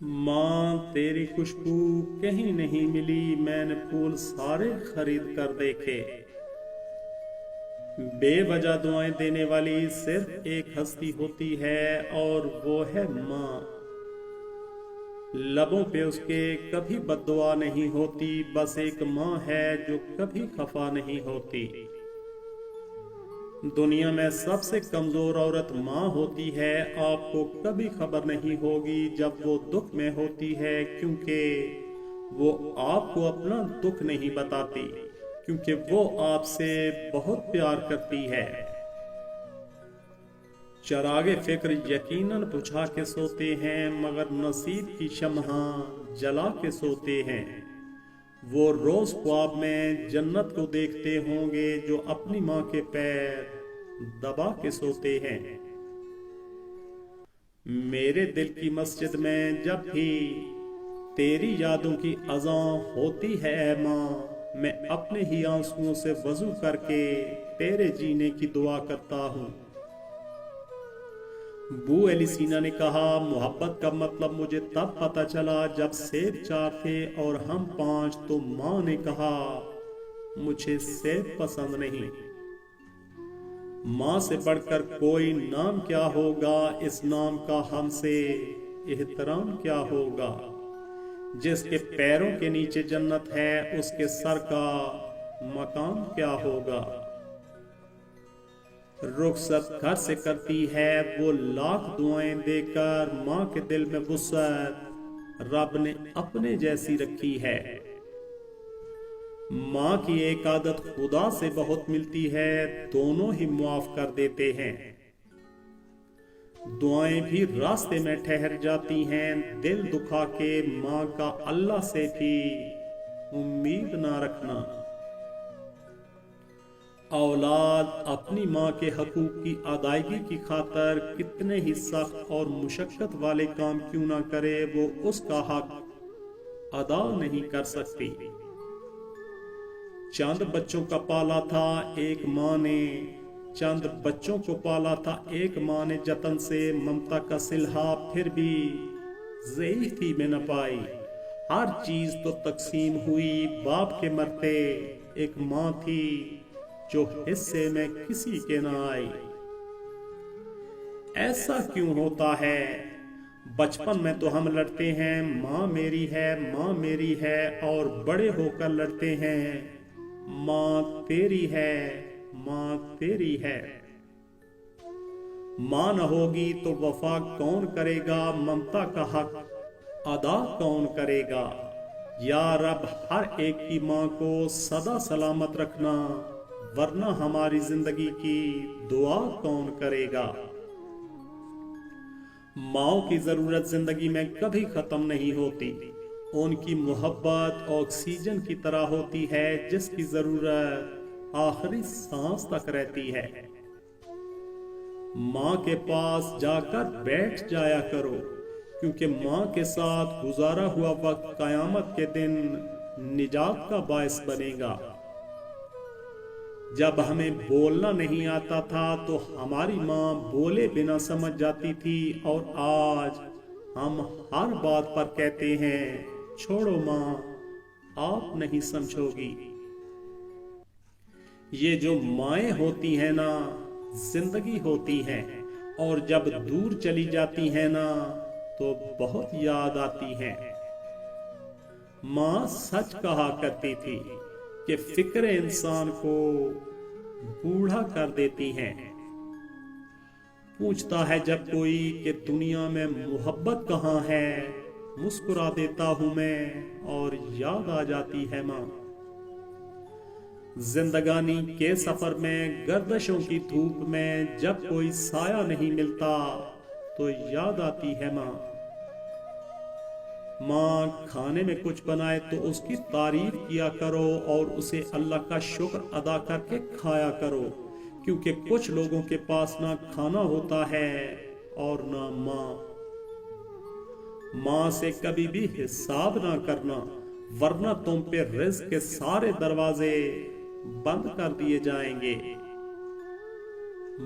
माँ तेरी खुशबू कहीं नहीं मिली, मैंने फूल सारे खरीद कर देखे। बेवजह दुआएं देने वाली सिर्फ एक हस्ती होती है और वो है माँ। लबों पे उसके कभी बद्दुआ नहीं होती, बस एक माँ है जो कभी खफा नहीं होती। दुनिया में सबसे कमजोर औरत माँ होती है। आपको कभी खबर नहीं होगी जब वो दुख में होती है, क्योंकि वो आपको अपना दुख नहीं बताती, क्योंकि वो आपसे बहुत प्यार करती है। चरागे फिक्र यकीनन बुझा के सोते हैं, मगर नसीब की शम्हा जला के सोते हैं। वो रोज ख्वाब में जन्नत को देखते होंगे जो अपनी माँ के पैर दबा के सोते हैं। मेरे दिल की मस्जिद में जब भी तेरी यादों की अज़ां होती है माँ, मैं अपने ही आंसुओं से वजू करके तेरे जीने की दुआ करता हूँ। बू अली सीना ने कहा, मोहब्बत का मतलब मुझे तब पता चला जब सेब 4 थे और हम 5, तो माँ ने कहा मुझे सेब पसंद नहीं। माँ से बढ़कर कोई नाम क्या होगा, इस नाम का हमसे एहतराम क्या होगा। जिसके पैरों के नीचे जन्नत है, उसके सर का मकाम क्या होगा। रुखसत घर से करती है वो लाख दुआएं देकर, माँ के दिल में वुसअत रब ने अपने जैसी रखी है। माँ की एक आदत खुदा से बहुत मिलती है, दोनों ही मुआफ कर देते हैं। दुआएं भी रास्ते में ठहर जाती हैं, दिल दुखा के माँ का अल्लाह से भी उम्मीद ना रखना। औलाद अपनी माँ के हकूक की अदायगी की खातर कितने ही सख्त और मुशक्कत वाले काम क्यों ना करे, वो उसका हक अदा नहीं कर सकती। चंद बच्चों का पाला था एक माँ ने, चंद बच्चों को पाला था एक माँ ने जतन से, ममता का सिलहा फिर भी ज़ईफ़ी में न पाई। हर चीज तो तकसीम हुई बाप के मरते, एक माँ थी जो हिस्से में किसी के न आई। ऐसा क्यों होता है? बचपन में तो हम लड़ते हैं माँ मेरी है, माँ मेरी है, और बड़े होकर लड़ते हैं माँ तेरी है, माँ तेरी है। माँ न होगी तो वफा कौन करेगा, ममता का हक अदा कौन करेगा। या रब हर एक की माँ को सदा सलामत रखना, वरना हमारी जिंदगी की दुआ कौन करेगा। माँ की जरूरत जिंदगी में कभी खत्म नहीं होती। उनकी मोहब्बत ऑक्सीजन की तरह होती है जिसकी जरूरत आखिरी सांस तक रहती है। माँ के पास जाकर बैठ जाया करो, क्योंकि माँ के साथ गुजारा हुआ वक्त कयामत के दिन निजात का बायस बनेगा। जब हमें बोलना नहीं आता था तो हमारी माँ बोले बिना समझ जाती थी, और आज हम हर बात पर कहते हैं छोड़ो माँ, आप नहीं समझोगी। ये जो माएँ होती हैं ना, जिंदगी होती हैं, और जब दूर चली जाती हैं ना तो बहुत याद आती हैं। माँ सच कहा करती थी कि फिक्र इंसान को बूढ़ा कर देती हैं। पूछता है जब कोई कि दुनिया में मोहब्बत कहाँ है, मुस्कुरा देता हूं मैं और याद आ जाती है माँ। जिंदगानी के सफर में गर्दिशों की धूप में जब कोई साया नहीं मिलता तो याद आती है माँ। माँ खाने में कुछ बनाए तो उसकी तारीफ किया करो और उसे अल्लाह का शुक्र अदा करके खाया करो, क्योंकि कुछ लोगों के पास ना खाना होता है और ना माँ। माँ से कभी भी हिसाब ना करना, वरना तुम पे रिज़्क़ के सारे दरवाजे बंद कर दिए जाएंगे।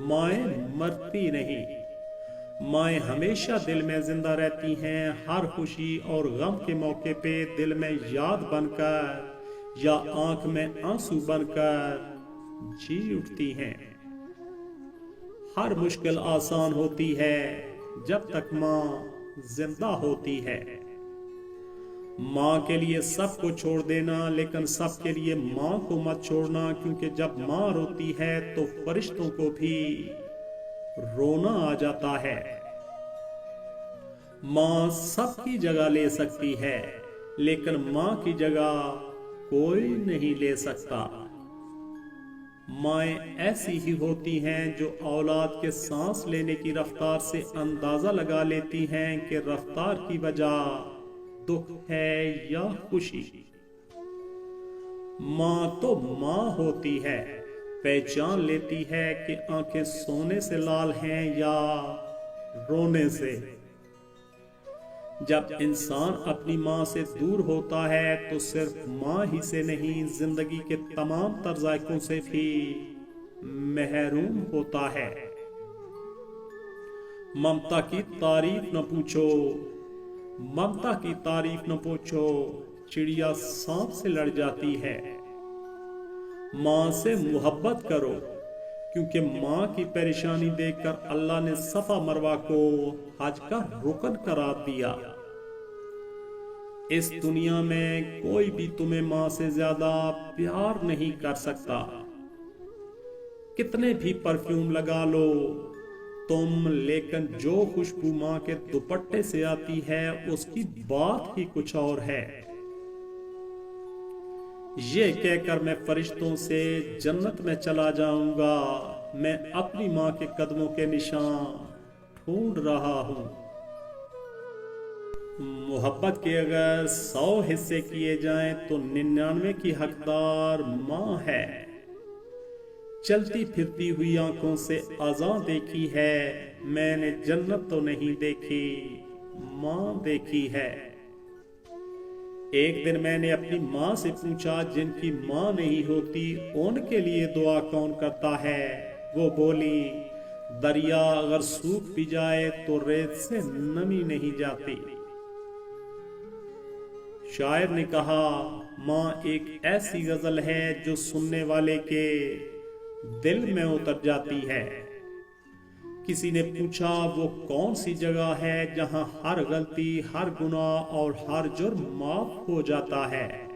माएँ मरती नहीं, مائیں ہمیشہ دل میں زندہ رہتی ہیں، ہر خوشی اور غم کے موقع پہ دل میں یاد بن کر یا آنکھ میں آنسو بن کر جی اٹھتی ہیں۔ ہر مشکل آسان ہوتی ہے جب تک ماں زندہ ہوتی ہے۔ ماں کے لیے سب کو چھوڑ دینا، لیکن سب کے لیے ماں کو مت چھوڑنا، کیونکہ جب ماں روتی ہے تو فرشتوں کو بھی رونا آ جاتا ہے۔ ماں سب کی جگہ لے سکتی ہے، لیکن ماں کی جگہ کوئی نہیں لے سکتا۔ مائیں ایسی ہی ہوتی ہیں جو اولاد کے سانس لینے کی رفتار سے اندازہ لگا لیتی ہیں کہ رفتار کی وجہ دکھ ہے یا خوشی۔ ماں تو ماں ہوتی ہے، پہچان لیتی ہے کہ آنکھیں سونے سے لال ہیں یا رونے سے۔ جب انسان اپنی ماں سے دور ہوتا ہے تو صرف ماں ہی سے نہیں، زندگی کے تمام تر ذائقوں سے بھی محروم ہوتا ہے۔ ممتا کی تعریف نہ پوچھو، ممتا کی تعریف نہ پوچھو، چڑیا سانپ سے لڑ جاتی ہے۔ ماں سے محبت کرو، کیونکہ ماں کی پریشانی دیکھ کر اللہ نے صفا مروہ کو حج کا رکن قرار دیا۔ اس دنیا میں کوئی بھی تمہیں ماں سے زیادہ پیار نہیں کر سکتا۔ کتنے بھی پرفیوم لگا لو تم، لیکن جو خوشبو ماں کے دوپٹے سے آتی ہے اس کی بات ہی کچھ اور ہے۔ یہ کہہ کر میں فرشتوں سے جنت میں چلا جاؤں گا، میں اپنی ماں کے قدموں کے نشان ڈھونڈ رہا ہوں۔ محبت کے اگر 100 حصے کیے جائیں تو 99 کی حقدار ماں ہے۔ چلتی پھرتی ہوئی آنکھوں سے اذاں دیکھی ہے، میں نے جنت تو نہیں دیکھی، ماں دیکھی ہے۔ ایک دن میں نے اپنی ماں سے پوچھا جن کی ماں نہیں ہوتی ان کے لیے دعا کون کرتا ہے؟ وہ بولی، دریا اگر سوکھ بھی جائے تو ریت سے نمی نہیں جاتی۔ شاعر نے کہا، ماں ایک ایسی غزل ہے جو سننے والے کے دل میں اتر جاتی ہے۔ کسی نے پوچھا وہ کون سی جگہ ہے جہاں ہر غلطی، ہر گناہ اور ہر جرم معاف ہو جاتا ہے؟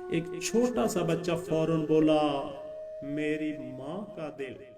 ایک چھوٹا سا بچہ فوراً بولا، میری ماں کا دل۔